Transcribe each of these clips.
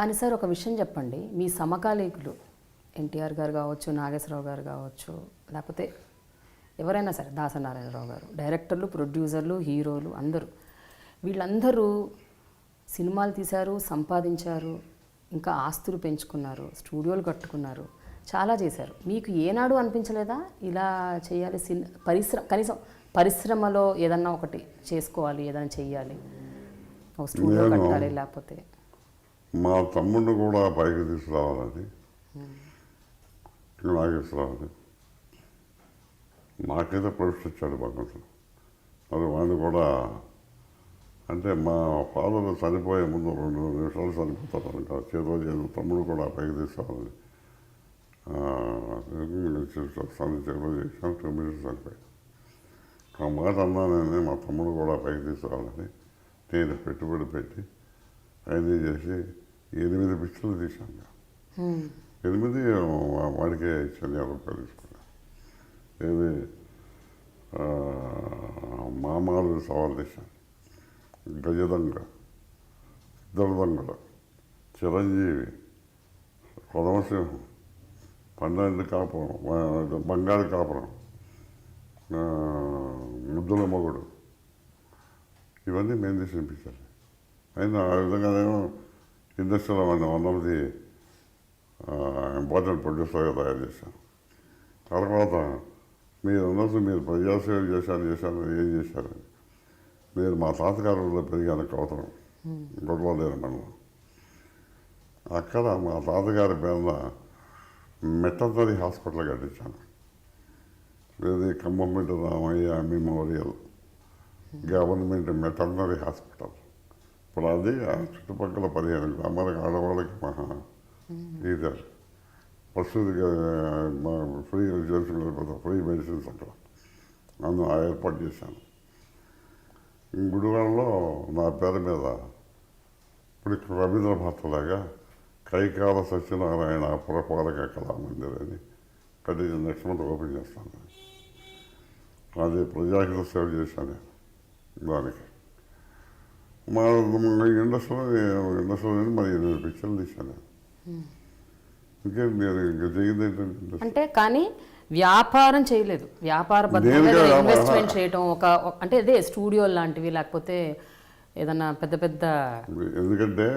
కానీ సార్ ఒక విషయం చెప్పండి, మీ సమకాలీకులు ఎన్టీఆర్ గారు కావచ్చు, నాగేశ్వరరావు గారు కావచ్చు, లేకపోతే ఎవరైనా సరే దాసనారాయణరావు గారు, డైరెక్టర్లు, ప్రొడ్యూసర్లు, హీరోలు అందరూ, వీళ్ళందరూ సినిమాలు తీశారు, సంపాదించారు, ఇంకా ఆస్తులు పెంచుకున్నారు, స్టూడియోలు కట్టుకున్నారు, చాలా చేశారు. మీకు ఏనాడు అనిపించలేదా ఇలా చేయాలి, కనీసం పరిశ్రమలో ఏదన్నా ఒకటి చేసుకోవాలి, ఏదైనా చెయ్యాలి, ఒక స్టూడియో కట్టాలి, లేకపోతే మా తమ్ముడిని కూడా పైకి తీసుకురావాలని నాగేశ్వరరావుని నాకైతే ప్రొఫెషన్ ఇచ్చాడు భగవంతుడు. అది వాడిని కూడా అంటే మా ఫాదర్ చనిపోయే ముందు 2 నిమిషాలు చనిపోతారు కదా, చేతులు తమ్ముడు కూడా పైకి తీసుకురావాలని చేతులు చేశాను. 2 మినిట్స్ చనిపోయాడు. ఆ మాట అన్నానని మా తమ్ముడు కూడా పైకి తీసుకురావాలని నేను పెట్టుబడి పెట్టి అన్నీ చేసి 8 పిక్చర్లు తీశాను. 8 వాడికే ఇచ్చాను, 50 రూపాయలు తీసుకున్నాను. ఏది మామాలు సవాల్ తీశాను, గజదంగ, ఇద్దరు చిరంజీవి, కొదమసింహం, 12 కాపురం, బంగారు కాపురం, ముద్దుల మొగుడు, ఇవన్నీ మేము తీసిన పిక్చర్లు. అయినా ఆ విధంగానేమో ఇండస్ట్రీలో వాడిని 100 ఇంపార్టెంట్ ప్రొడ్యూసర్గా తయారు చేశాను. తర్వాత మీరు ఉన్నట్టు మీరు ప్రజాసేవ చేశాను ఏం చేశారని. మీరు మా తాతగారులో పెరిగాను కవతరం, గొడవలేరు మండలం. అక్కడ మా తాతగారి పేరున మెటర్నరీ హాస్పిటల్ కట్టించాను. ఇది Khammampet Ramayya memorial government maternity hospital. ఇప్పుడు అది ఆ చుట్టుపక్కల 15 గ్రామాలకు ఆడవాళ్ళకి మహా ఇదారు ప్రస్తుతిగా ఫ్రీ చేసుకునే ఫ్రీ మెడిసిన్స్ అక్కడ నన్ను ఏర్పాటు చేశాను. గుడివాడలో నా పేరు మీద ఇప్పుడు రవీంద్ర భారతలాగా కైకాల సత్యనారాయణ పురపాలక కళామందిర్ అని కట్టి నెక్స్ట్ మంత్ ఓపెన్ చేస్తాను. అది ప్రజాహిత సేవ చేశాను దానికి. మా ఇండస్ట్రీలో మరి 8 పిక్చర్లు తీశాను. ఇంకేం మీరు ఇంకా చేయదు ఏంటంటే అంటే కానీ వ్యాపారం చేయలేదు, వ్యాపార ఇన్వెస్ట్మెంట్ చేయటం అంటే అదే స్టూడియో లాంటివి, లేకపోతే ఏదన్నా పెద్ద పెద్ద. ఎందుకంటే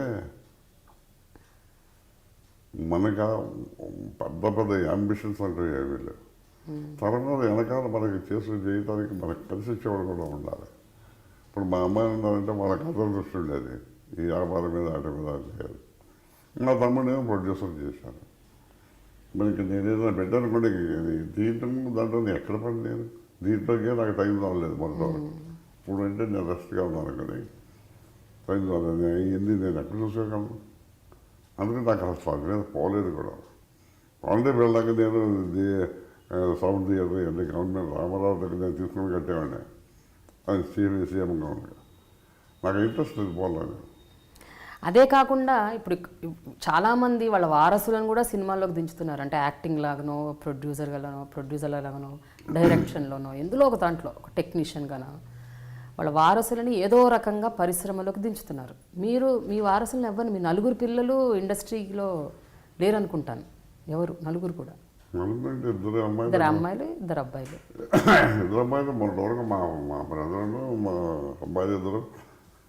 మనకు పెద్ద అంబిషన్స్ అంటూ ఏమీ లేవు. తర్వాత వెనకాల మనకి చేయడానికి మనకు కలిసి ఇచ్చేవాడు కూడా ఉండాలి. ఇప్పుడు మా అమ్మాయి ఉన్నారంటే వాళ్ళకి అదర్ దృష్టి ఉండేది, ఈ వ్యాపారం మీద ఆట మీద చేయాలి. మా తమ్ముడేమో ప్రొడ్యూసర్ చేశాను. మనకి నేను ఏదైనా పెట్టానుకోండి, దీంట్లో దాంట్లో ఎక్కడ పడి నేను దీంట్లోకే నాకు టైం రాలేదు మొదటి వరకు. ఇప్పుడు అంటే నేను రెస్ట్గా ఉన్నాను కానీ టైం రాలేదు. ఇవన్నీ నేను ఎక్కడ చూసుకోగలను. అందుకని నాకు అసలు వాటి మీద పోలేదు కూడా. వాళ్ళే వెళ్ళాక నేను సౌండ్ థియేటర్ ఇవన్నీ గవర్నమెంట్ రామారావు దగ్గర నేను తీసుకుని కట్టేవాడిని. అది సీఎంగా ఉండగా నాకు ఇంట్రెస్ట్ లేదు, పోలేదు. అదే కాకుండా ఇప్పుడు చాలామంది వాళ్ళ వారసులను కూడా సినిమాల్లోకి దించుతున్నారు. అంటే యాక్టింగ్ లాగానో, ప్రొడ్యూసర్లాగానో, డైరెక్షన్లోనో, ఎందులో ఒక దాంట్లో ఒక టెక్నీషియన్గానో వాళ్ళ వారసులని ఏదో రకంగా పరిశ్రమలోకి దించుతున్నారు. మీరు మీ వారసులను ఎవరు, మీ 4 పిల్లలు ఇండస్ట్రీలో లేరనుకుంటాను. ఎవరు? 4 కూడా? 2 అమ్మాయిలు, 2 అమ్మాయిలు, 2 అబ్బాయిలు. 2 అమ్మాయిలు మొన్నటి వరకు మా బ్రదర్లు, మా అబ్బాయి 2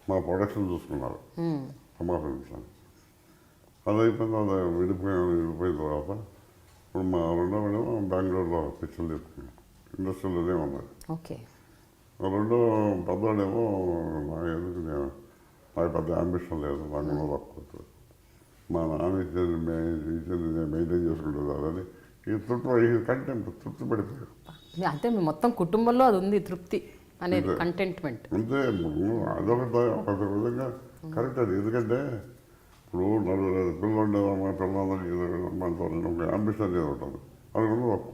మా ప్రొడక్షన్ చూసుకున్నారు. అమ్మా ఫ్రెండ్స్ అది అయిపోయింది. అది విడిపోయిన తర్వాత ఇప్పుడు మా 2వ మేడం బెంగళూరులో పిక్చర్లు తీసుకున్నాం. ఇండస్ట్రీలోనే ఉన్నది. ఓకే. 2వ పెద్దవాడేమో ఎందుకు నాకు పెద్ద అంబిషన్ లేదు, నాకు కూడా తక్కువ. మా నాన్న ఇచ్చేది నేను మెయింటైన్ చేసుకుంటున్నారని ఈ తృప్తి పడిపోయాడు. అంటే మీ మొత్తం కుటుంబంలో అది ఉంది, తృప్తి అనేది, కంటెంట్మెంట్. అంతే. ఒక విధంగా కరెక్ట్ అది. ఎందుకంటే ఇప్పుడు 4 పిల్లలు ఉండేది, మా పిల్లలందరికీ ఒక అంబిషన్ అనేది ఉంటుంది. అది కూడా ఒక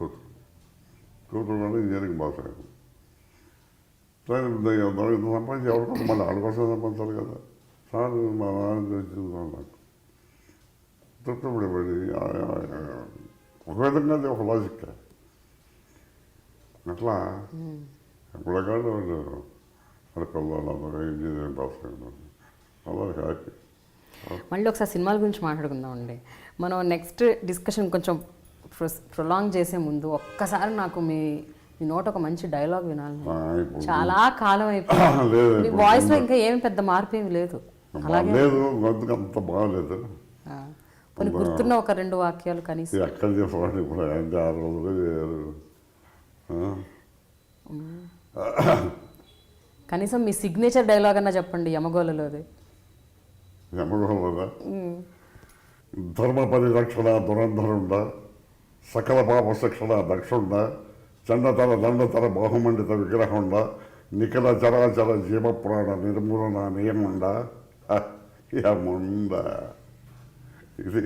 కూతురు కూడా ఇంజనీరింగ్ పాస్ అయ్యాను. సంపాదించి ఎవరికోసం మళ్ళీ ఆడకోసం సంపాదించాలి కదా. సార్ మా నాన్న తెచ్చింది నాకు తృప్తి పడిపోయి ఒక విధంగా అది ఒక లాజిక్. అట్లా ఎప్పుడకాడు వాళ్ళ పిల్లలందరూ ఇంజనీరింగ్ పాస్ అయ్యారు. అలా హ్యాపీ. మళ్ళీ ఒకసారి సినిమాల గురించి మాట్లాడుకుందామండి. మనం నెక్స్ట్ డిస్కషన్ కొంచెం ప్రొలాంగ్ చేసే ముందు ఒక్కసారి నాకు మీ మీ నోట ఒక మంచి డైలాగ్ వినాలి. ఇప్పుడు చాలా కాలం అయిపోయింది. లేదు మీ వాయిస్లో ఇంకా ఏమి పెద్ద మార్పు ఏమి లేదు. అలాగే లేదు, గొంతుకు అంత బాగాలేదు. కొన్ని గుర్తున్న ఒక 2 వాక్యాలు కనీసం. ఎక్కడ చెప్పండి ఇప్పుడు అంటే 6 రోజులు వేరు. కనీసం మీ సిగ్నేచర్ డైలాగ్ అన్నా చెప్పండి యమగోళలోది. యమగోళదా? ధర్మ పరిరక్షణ దురంధరుండ, సకల పాప శిక్షణ దక్షుండ, చండతర దండతర బాహుమండిత విగ్రహండ, నిఖిల చరాచర జీవప్రాణ నిర్మూలన నియముండ యముండ. ఇది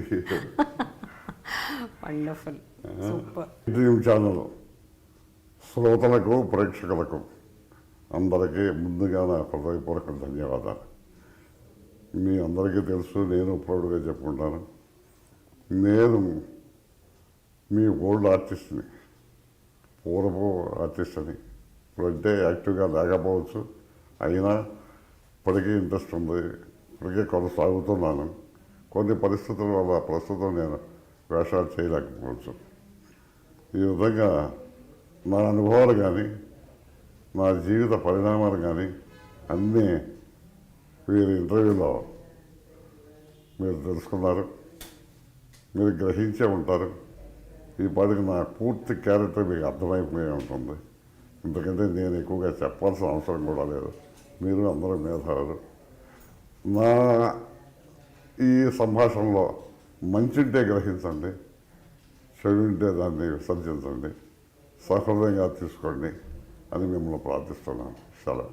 వండర్ఫుల్, సూపర్. డ్రీమ్ ఛానల్ శ్రోతలకు ప్రేక్షకులకు అందరికీ ముందుగా నా హృదయపూర్వక ధన్యవాదాలు. మీ అందరికీ తెలుసు, నేను ప్రౌడ్గా చెప్పుకుంటాను, నేను మీ ఓల్డ్ ఆర్టిస్ట్ని, పూర్వపు ఆర్టిస్ట్ని. ఇప్పుడంటే యాక్టివ్గా లేకపోవచ్చు, అయినా ఇప్పటికీ ఇంట్రెస్ట్ ఉంది, ఇప్పటికీ కొనసాగుతున్నాను. కొన్ని పరిస్థితుల వల్ల ప్రస్తుతం నేను వేషాలు చేయలేకపోవచ్చు. ఈ విధంగా నా అనుభవాలు కానీ నా జీవిత పరిణామాలు కానీ అన్నీ వీరి ఇంటర్వ్యూలో మీరు తెలుసుకున్నారు, మీరు గ్రహించే ఉంటారు. ఈ పాటికి నా పూర్తి క్యారెక్టర్ మీకు అర్థమైపోయి ఉంటుంది. ఎందుకంటే నేను ఎక్కువగా చెప్పాల్సిన అవసరం కూడా లేదు, మీరు అందరూ మేధావులు. నా ఈ సంభాషణలో మంచింటే గ్రహించండి, చెడు ఉంటే దాన్ని విసర్జించండి, సహృదయంగా తీసుకోండి అని మిమ్మల్ని ప్రార్థిస్తున్నాను. సెలవు.